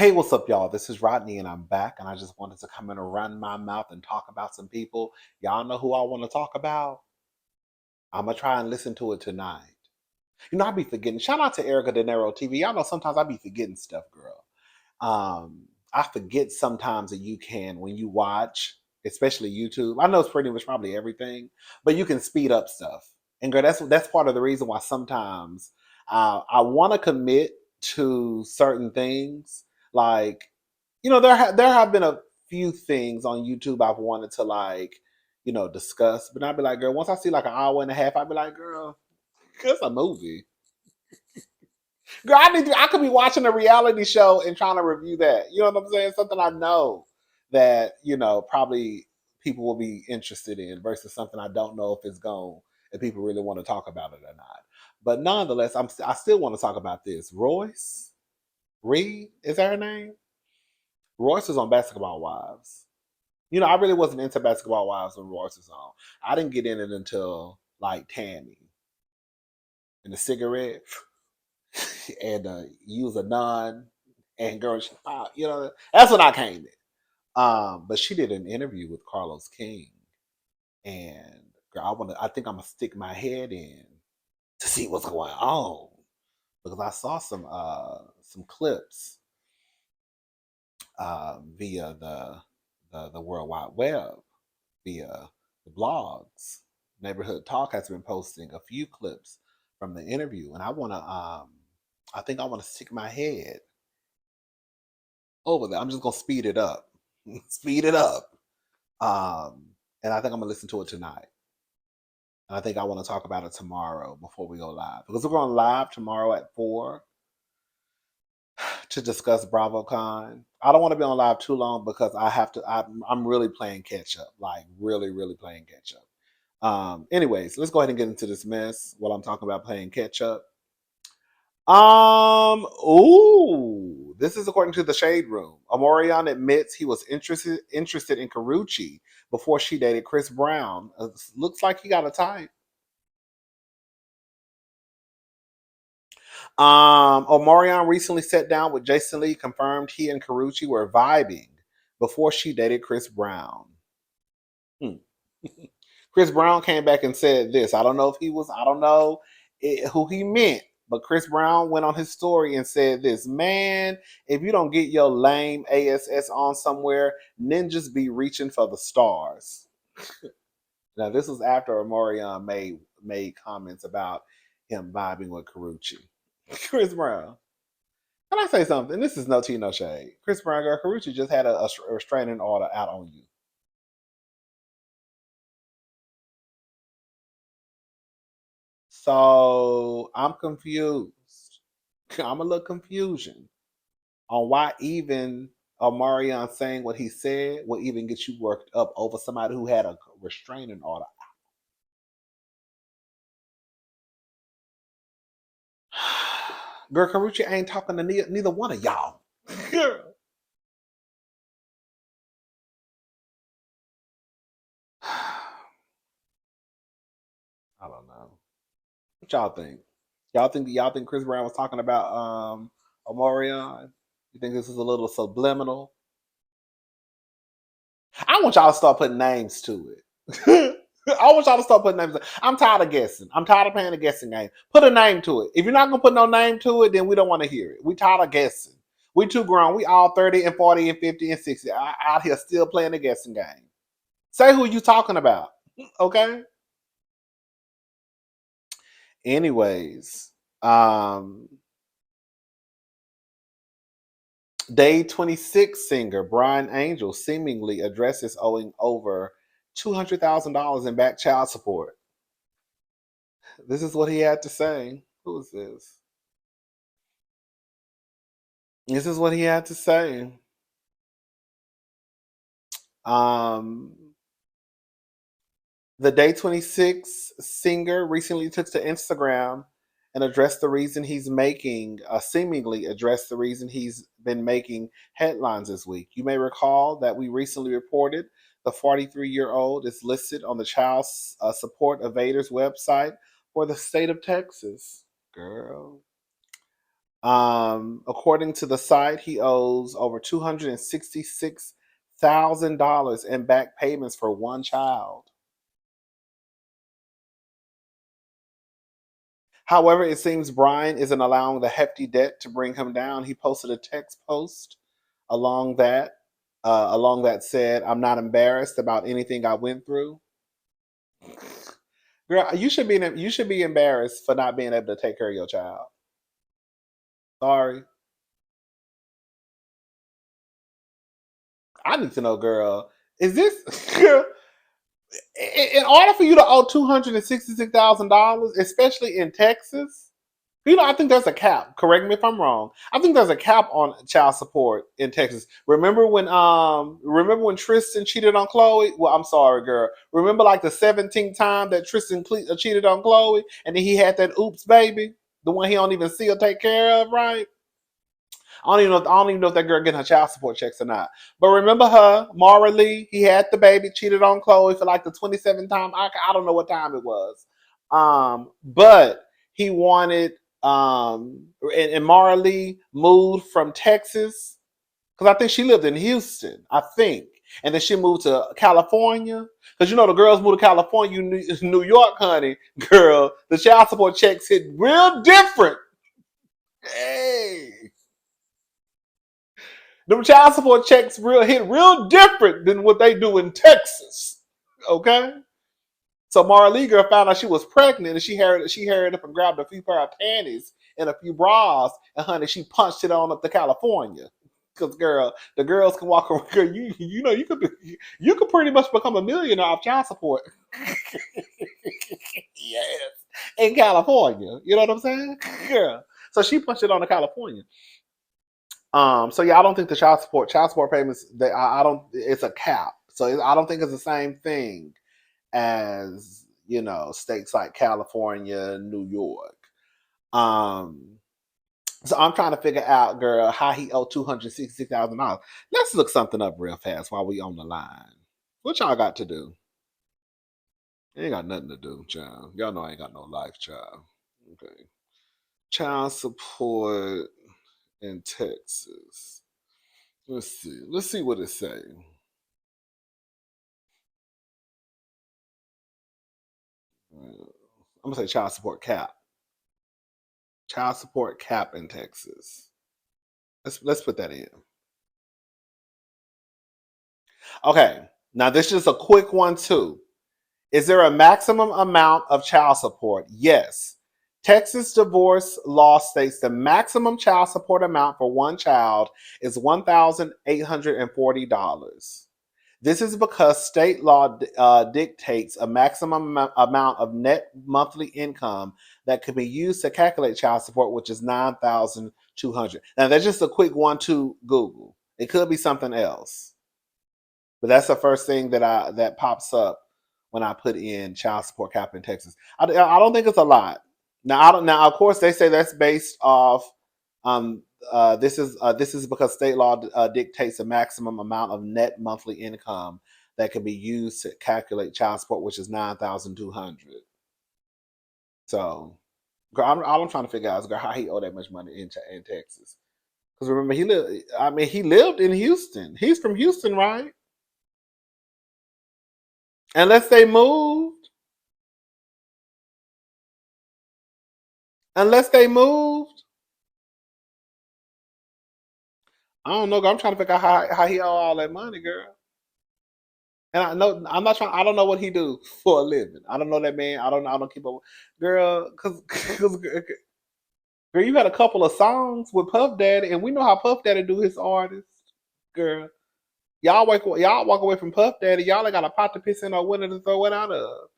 Hey, what's up, y'all? This is Rodney, and I'm back. And I just wanted to come in and run my mouth and talk about some people. Y'all know who I want to talk about? I'm gonna try and listen to it tonight. I be forgetting. Shout out to Erica De Niro TV. Y'all know sometimes I be forgetting stuff, girl. I forget sometimes that you can when you watch, especially YouTube. I know it's pretty much probably everything, but you can speed up stuff. And girl, that's part of the reason why sometimes I want to commit to certain things. Like, there have been a few things on YouTube I've wanted to discuss, but I'd be like, girl, once I see like an hour and a half, I'd be like, girl, it's a movie. Girl, I could be watching a reality show and trying to review that. You know what I'm saying? Something I know that, probably people will be interested in versus something I don't know if it's gone and people really want to talk about it or not. But nonetheless, I still want to talk about this. Royce Reed, is that her name? Royce was on Basketball Wives. I really wasn't into Basketball Wives when Royce was on. I didn't get in it until like Tammy and the cigarette and use a nun and girl, that's when I came in. But she did an interview with Carlos King, and girl, I think I'm gonna stick my head in to see what's going on because I saw some clips via the World Wide Web via the blogs. Neighborhood Talk has been posting a few clips from the interview, and I think I want to stick my head over there. I'm just gonna speed it up, speed it up, and I think I'm gonna listen to it tonight. And I think I want to talk about it tomorrow before we go live because we're going live tomorrow at 4 to discuss BravoCon. I don't want to be on live too long because I have to. I'm really playing catch up, like really, really playing catch up. Anyways, let's go ahead and get into this mess while I'm talking about playing catch up. This is according to the Shade Room. Omarion admits he was interested in Karrueche before she dated Chris Brown. Looks like he got a type. Omarion recently sat down with Jason Lee, confirmed he and Karrueche were vibing before she dated Chris Brown. Chris Brown came back and said this. I don't know who he meant, but Chris Brown went on his story and said this. Man, if you don't get your lame ASS on somewhere, ninjas be reaching for the stars. Now, this was after Omarion made comments about him vibing with Karrueche. Chris Brown. Can I say something? This is no tea, no shade. Chris Brown, girl, Karrueche just had a restraining order out on you. So I'm confused. I'm a little confusion on why even Omarion saying what he said will even get you worked up over somebody who had a restraining order. Girl, Karrueche ain't talking to neither one of y'all. Girl. I don't know. What y'all think? Y'all think Chris Brown was talking about Omarion? You think this is a little subliminal? I want y'all to start putting names to it. I want y'all to start putting names. I'm tired of guessing. I'm tired of playing a guessing game. Put a name to it. If you're not gonna put no name to it, then we don't want to hear it. We tired of guessing. We too grown. We all 30 and 40 and 50 and 60 out here still playing the guessing game. Say who you talking about. Okay. Anyways, Day26 singer Brian Angel seemingly addresses owing over $200,000 in back child support. This is what he had to say. Who is this? This is what he had to say. Um, the Day26 singer recently took to Instagram and addressed the reason he's seemingly addressed the reason he's been making headlines this week. You may recall that we recently reported the 43-year-old is listed on the Child Support Evaders website for the state of Texas. Girl. According to the site, he owes over $266,000 in back payments for one child. However, it seems Brian isn't allowing the hefty debt to bring him down. He posted a text post along that said, "I'm not embarrassed about anything I went through." Girl, you should be embarrassed for not being able to take care of your child. Sorry. I need to know, girl. Is this girl, in order for you to owe $266,000, especially in Texas? I think there's a cap. Correct me if I'm wrong. I think there's a cap on child support in Texas. Remember when Tristan cheated on Chloe? Well, I'm sorry, girl. Remember like the 17th time that Tristan cheated on Chloe, and then he had that oops baby, the one he don't even see or take care of, right? I don't even know if that girl getting her child support checks or not. But remember her, Mara Lee? He had the baby, cheated on Chloe for like the 27th time. I don't know what time it was. But he wanted and Mara Lee moved from Texas because I think she lived in Houston, I think. And then she moved to California. Because the girls moved to California, New York, honey, girl, the child support checks hit real different. Hey. Them child support checks hit real different than what they do in Texas. Okay? So Mara Lee girl found out she was pregnant and she hurried up and grabbed a few pair of panties and a few bras and honey, she punched it on up to California. Cause girl, the girls can walk around. Girl, you could pretty much become a millionaire off child support. Yes, in California. You know what I'm saying? Girl. So she punched it on to California. So yeah, I don't think the child support payments. I don't. It's a cap. So I don't think it's the same thing as states like California, New York. Um, so I'm trying to figure out, girl, how he owed $266,000. Let's look something up real fast while we on the line. What y'all got to do? Ain't got nothing to do, child. Y'all know I ain't got no life, child. Okay. Child support in Texas. Let's see. Let's see what it say. I'm gonna say child support cap. Child support cap in Texas. Let's put that in. Okay. Now this is a quick one too. Is there a maximum amount of child support? Yes. Texas divorce law states the maximum child support amount for one child is $1,840. This is because state law dictates a maximum amount of net monthly income that can be used to calculate child support, which is $9,200. Now, that's just a quick one to Google. It could be something else, but that's the first thing that pops up when I put in child support cap in Texas. I don't think it's a lot. Now, I don't. Now, of course, they say that's based off. This is because state law dictates a maximum amount of net monthly income that can be used to calculate child support, which is $9,200. So, girl, all I'm trying to figure out is, girl, how he owe that much money in Texas. Because remember, he lived in Houston. He's from Houston, right? Unless they moved. Unless they moved. I don't know. Girl, I'm trying to figure out how he owe all that money, girl. And I know I'm not trying. I don't know what he do for a living. I don't know that man. I don't keep up, girl. Cause girl, you had a couple of songs with Puff Daddy, and we know how Puff Daddy do his artists, girl. Y'all walk away from Puff Daddy. Y'all ain't got a pot to piss in or winner to throw it out of.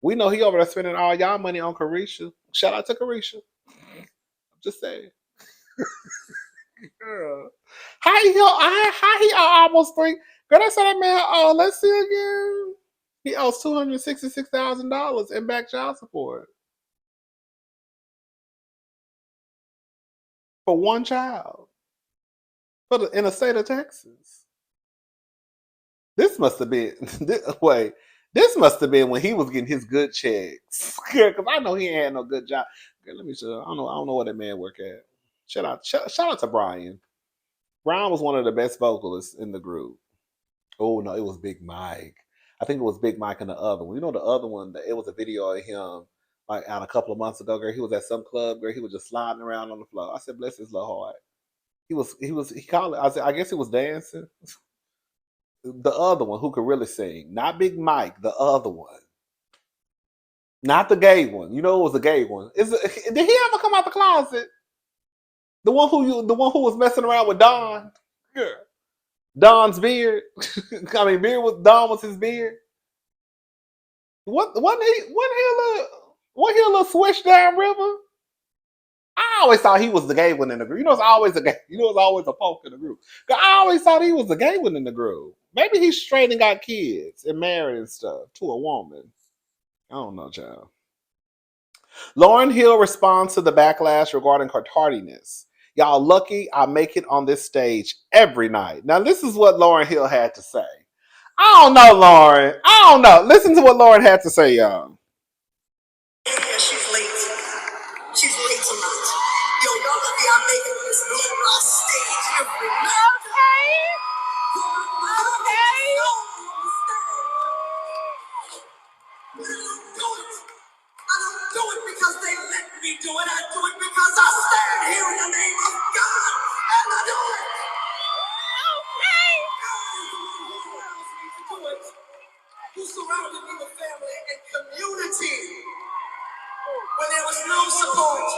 We know he over there spending all y'all money on Karrueche. Shout out to Karrueche. I'm just saying, girl. How he almost three? Girl, that's what that man. Oh, let's see again. He owes $266,000 in back child support for one child in the state of Texas. This must have been wait. This must have been when he was getting his good checks. Because I know he ain't had no good job. Girl, let me show. I don't know where that man work at. Shout out to Brian. Brian was one of the best vocalists in the group. Oh no, it was Big Mike. I think it was Big Mike and the other one. You know the other one, it was a video of him like out a couple of months ago, girl. He was at some club, girl. He was just sliding around on the floor. I said, bless his little heart. He called it, I said, I guess he was dancing. The other one who could really sing. Not Big Mike, the other one. Not the gay one. You know it was the gay one. Did he ever come out the closet? The one who was messing around with Don? Yeah. Don's beard. I mean, Don was his beard. Wasn't he a little swish down river? I always thought he was the gay one in the group. You know, it's always a gay. You know, it's always a poke in the group. I always thought he was the gay one in the group. Maybe he's straight and got kids and married and stuff to a woman. I don't know, child. Lauryn Hill responds to the backlash regarding her tardiness. Y'all lucky I make it on this stage every night. Now, this is what Lauryn Hill had to say. I don't know, Lauryn. I don't know. Listen to what Lauryn had to say, y'all. Yeah, she's late. She's late tonight. Yo, y'all lucky I make it on this blow stage every night. I don't do it because they let me do it. I do it because I stand here in the name of God and I do it. Okay. God is the one who allows me to do it. Who surrounded me with family and community when there was no support.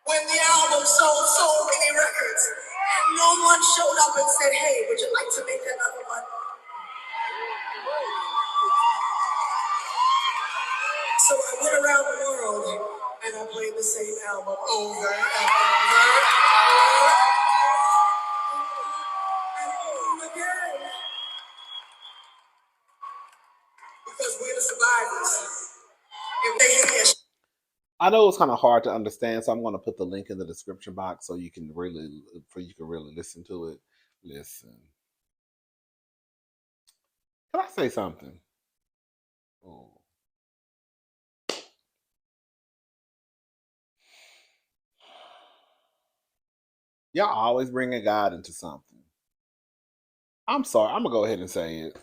When the album sold so many records and no one showed up and said, hey, would you like to make another one? So I went around the world and I played the same album over and over again. Because we're the survivors. If they hear I know it's kind of hard to understand, so I'm going to put the link in the description box so you can really listen to it. Listen. Can I say something? Oh. Y'all always bringing God into something. I'm sorry. I'm going to go ahead and say it.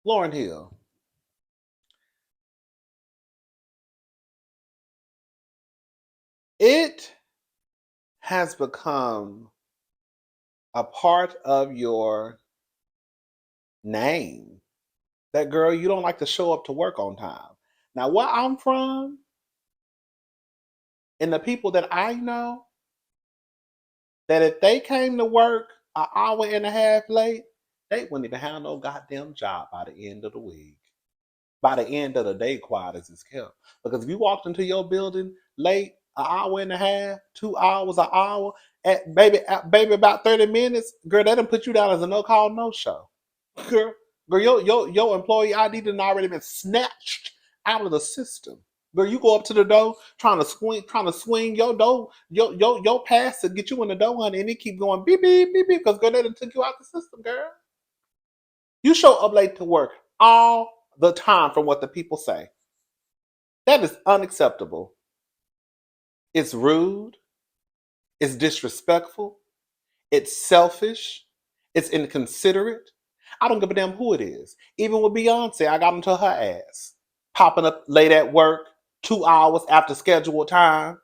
Lauryn Hill. It has become a part of your name that, girl, you don't like to show up to work on time. Now, where I'm from, and the people that I know, that if they came to work an hour and a half late, they wouldn't even have no goddamn job by the end of the week. By the end of the day, quiet as it's kept. Because if you walked into your building late, an hour and a half, 2 hours, an hour, at baby about 30 minutes, girl, they done put you down as a no call, no show. Girl, your employee ID done already been snatched out of the system. Girl, you go up to the door trying to swing your door, your pass to get you in the door, honey, and it keep going beep beep beep beep because girl, they done took you out the system, girl. You show up late to work all the time from what the people say. That is unacceptable. It's rude. It's disrespectful. It's selfish. It's inconsiderate. I don't give a damn who it is. Even with Beyonce, I got into her ass. Popping up late at work, 2 hours after scheduled time.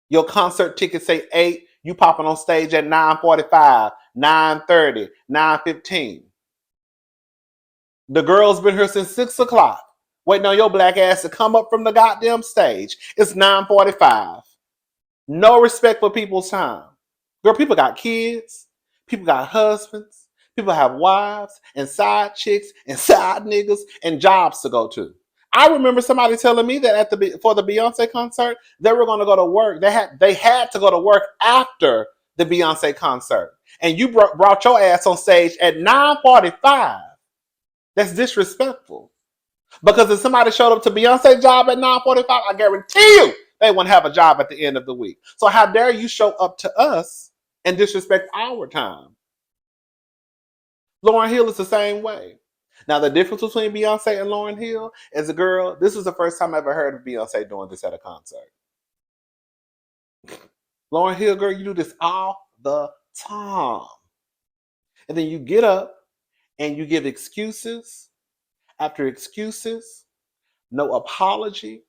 Your concert tickets say 8. You popping on stage at 9:45, 9:30, 9:15. The girl's been here since 6 o'clock. Waiting on your black ass to come up from the goddamn stage. It's 9:45. No respect for people's time. Girl, people got kids. People got husbands. People have wives and side chicks and side niggas and jobs to go to. I remember somebody telling me that for the Beyonce concert, they were going to go to work. They had to go to work after the Beyonce concert. And you brought your ass on stage at 9:45. That's disrespectful. Because if somebody showed up to Beyonce's job at 9:45, I guarantee you they wouldn't have a job at the end of the week. So how dare you show up to us and disrespect our time? Lauryn Hill is the same way. Now, the difference between Beyonce and Lauryn Hill is, a girl, this is the first time I ever heard of Beyonce doing this at a concert. Lauryn Hill, girl, you do this all the time. And then you get up and you give excuses after excuses, no apology.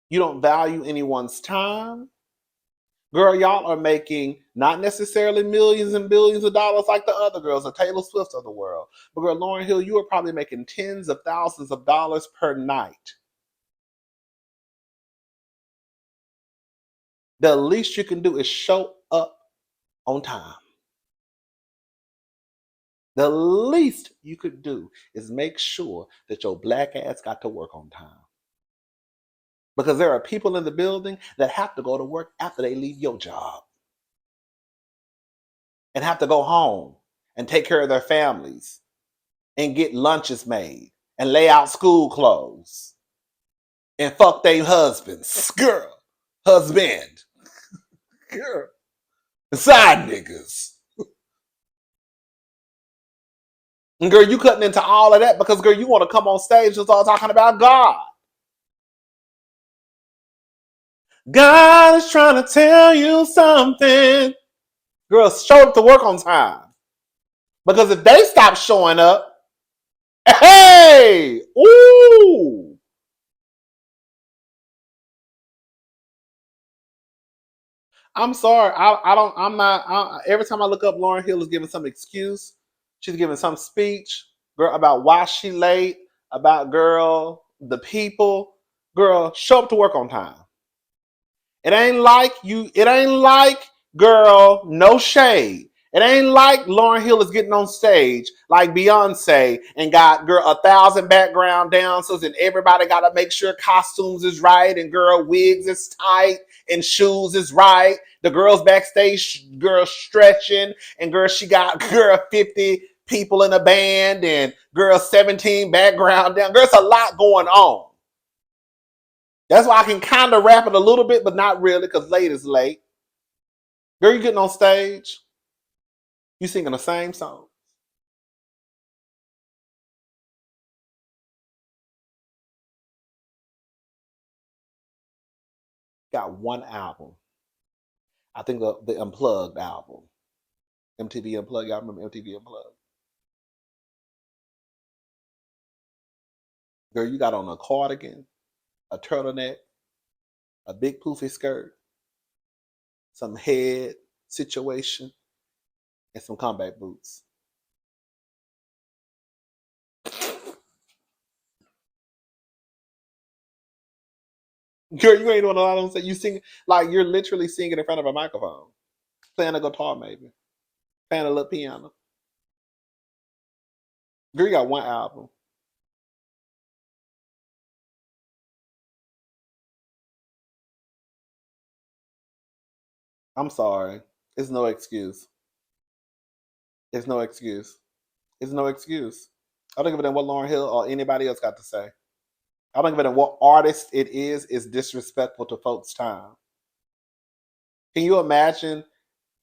You don't value anyone's time. Girl, y'all are making not necessarily millions and billions of dollars like the other girls, the Taylor Swifts of the world. But girl, Lauryn Hill, you are probably making tens of thousands of dollars per night. The least you can do is show up on time. The least you could do is make sure that your black ass got to work on time. Because there are people in the building that have to go to work after they leave your job and have to go home and take care of their families and get lunches made and lay out school clothes and fuck their husbands, girl, husband, girl, side niggas. And girl, you cutting into all of that because, girl, you want to come on stage and start talking about God. God is trying to tell you something. Girl, show up to work on time. Because if they stop showing up, hey, ooh. I'm sorry. I'm not. Every time I look up, Lauryn Hill is giving some excuse. She's giving some speech, girl, about why she late, about, girl, the people. Girl, show up to work on time. It ain't like, girl, no shade. It ain't like Lauryn Hill is getting on stage like Beyonce and got, girl, 1,000 background dancers and everybody got to make sure costumes is right and, girl, wigs is tight and shoes is right. The girls backstage, girl, stretching and, girl, she got, girl, 50 people in a band and, girl, 17 background dancers. There's a lot going on. That's why I can kind of rap it a little bit, but not really, because late is late. Girl, you getting on stage, you singing the same song. Got one album. I think the Unplugged album. MTV Unplugged. Y'all remember MTV Unplugged? Girl, you got on a cardigan, a turtleneck, a big poofy skirt, some head situation, and some combat boots. Girl, you ain't doing a lot of them. You sing like you're literally singing in front of a microphone, playing a guitar, maybe playing a little piano. Girl, you got one album. I'm sorry. It's no excuse. It's no excuse. It's no excuse. I don't give a damn what Lauryn Hill or anybody else got to say. I don't give a damn what artist it is disrespectful to folks' time. Can you imagine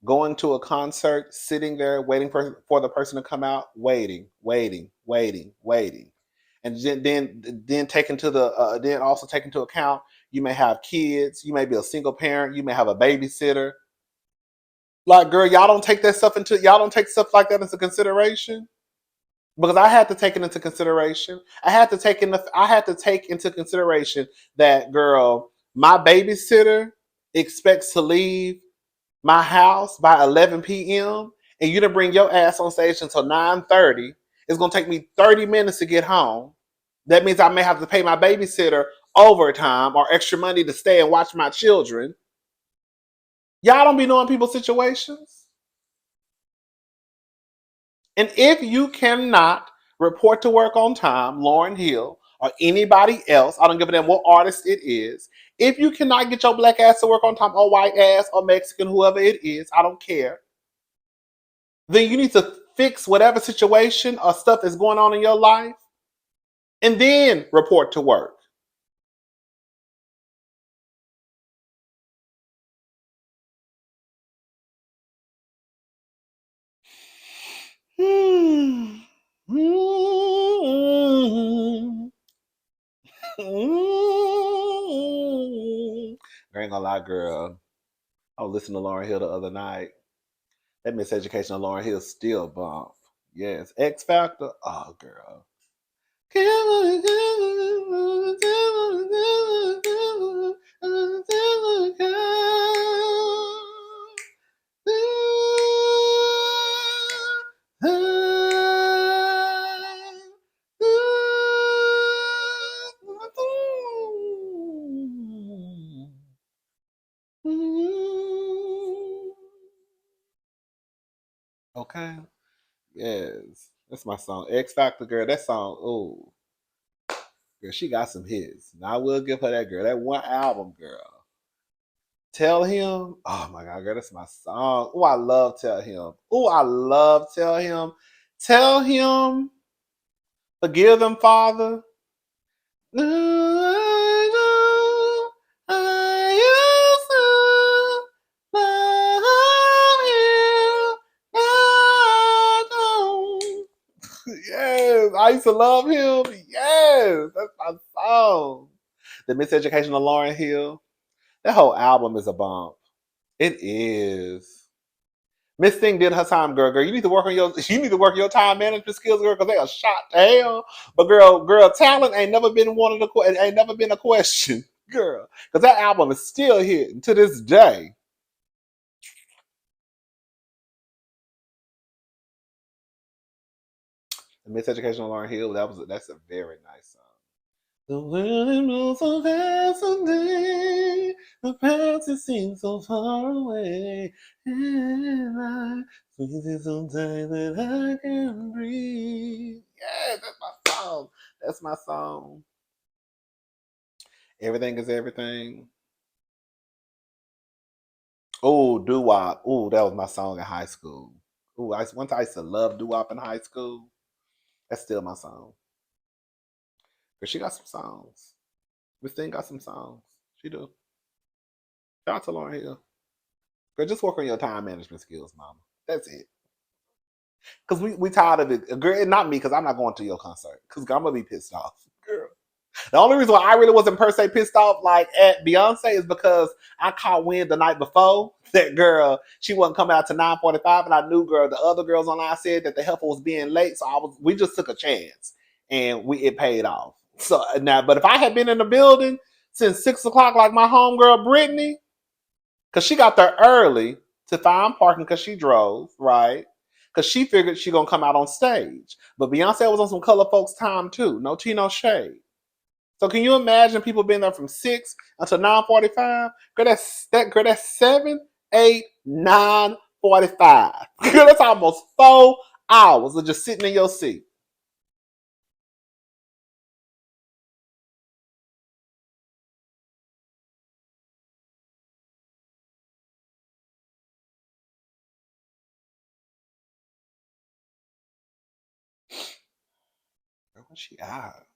going to a concert, sitting there, waiting for the person to come out, waiting, and then take into then also take into account you may have kids, you may be a single parent, you may have a babysitter. Like, girl, y'all don't take stuff like that into consideration. Because I had to take it into consideration. I had to take into consideration that, girl, my babysitter expects to leave my house by 11 p.m. and you didn't bring your ass on stage until 9:30. It's gonna take me 30 minutes to get home. That means I may have to pay my babysitter overtime or extra money to stay and watch my children. Y'all don't be knowing people's situations. And if you cannot report to work on time, Lauryn Hill or anybody else, I don't give a damn what artist it is, if you cannot get your black ass to work on time, or white ass, or Mexican, whoever it is, I don't care, then you need to fix whatever situation or stuff that's going on in your life and then report to work. gonna lie, girl. I was listening to Lauryn Hill the other night. That Miseducation of Lauryn Hill still bump. Yes. X Factor. Oh, girl. Okay. Yes. That's my song. X Factor, girl. That song, oh, girl, she got some hits. Now I will give her that, girl. That one album, girl. Tell Him. Oh my God, girl, that's my song. Oh, I love Tell Him. Oh, I love Tell Him. Tell Him. Forgive them, Father. I know I used to love him. I don't. Yes, I used to love him. Yes, that's my song. The Miseducation of Lauryn Hill. That whole album is a bump. It is. Miss Thing did her time, girl. Girl, you need to work on your time management skills, girl, because they are shot to hell. But girl, talent ain't never been ain't never been a question, girl. Because that album is still hitting to this day. The Miseducation of Lauryn Hill, that's a very nice song. The world moves so fast today. The past it seems so far away. And I squeeze sometimes that I can breathe. Yeah, that's my song. That's my song. Everything is everything. Oh, doo wop. Oh, that was my song in high school. Oh, once I used to love doo wop in high school. That's still my song. Cause she got some songs. Miss Thing got some songs. She do. Shout out to Lauryn Hill. Girl, just work on your time management skills, mama. That's it. Cause we tired of it. Girl, not me, cause I'm not going to your concert. Cause I'm gonna be pissed off. Girl. The only reason why I really wasn't per se pissed off like at Beyonce is because I caught wind the night before that girl, she wasn't coming out to 9:45, and I knew, girl, the other girls online said that the heifer was being late. So we just took a chance and it paid off. So now, but if I had been in the building since 6 o'clock, like my homegirl Brittany, because she got there early to find parking because she drove, right? Because she figured she gonna come out on stage. But Beyonce was on some color folks time too. No tea, no shade. So can you imagine people being there from 6 until 9:45? That's 7, 8, 9:45. Girl, that's almost 4 hours of just sitting in your seat. Girl, where's she at?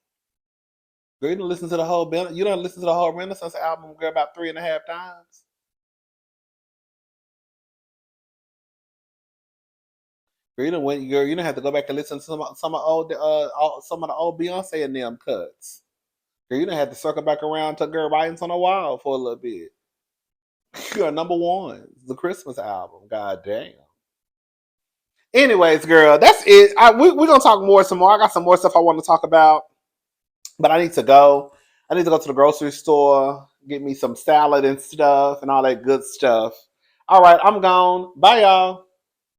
Girl, you done listen to the whole Renaissance album, girl, about 3.5 times. Girl, you don't have to go back and listen to some of the old Beyonce and them cuts. Girl, you don't have to circle back around to Girl Writings on the Wall for a little bit. Girl, number one, the Christmas album. God damn. Anyways, girl, that's it. We're gonna talk more some more. I got some more stuff I want to talk about, but I need to go. I need to go to the grocery store, get me some salad and stuff and all that good stuff. All right, I'm gone. Bye, y'all.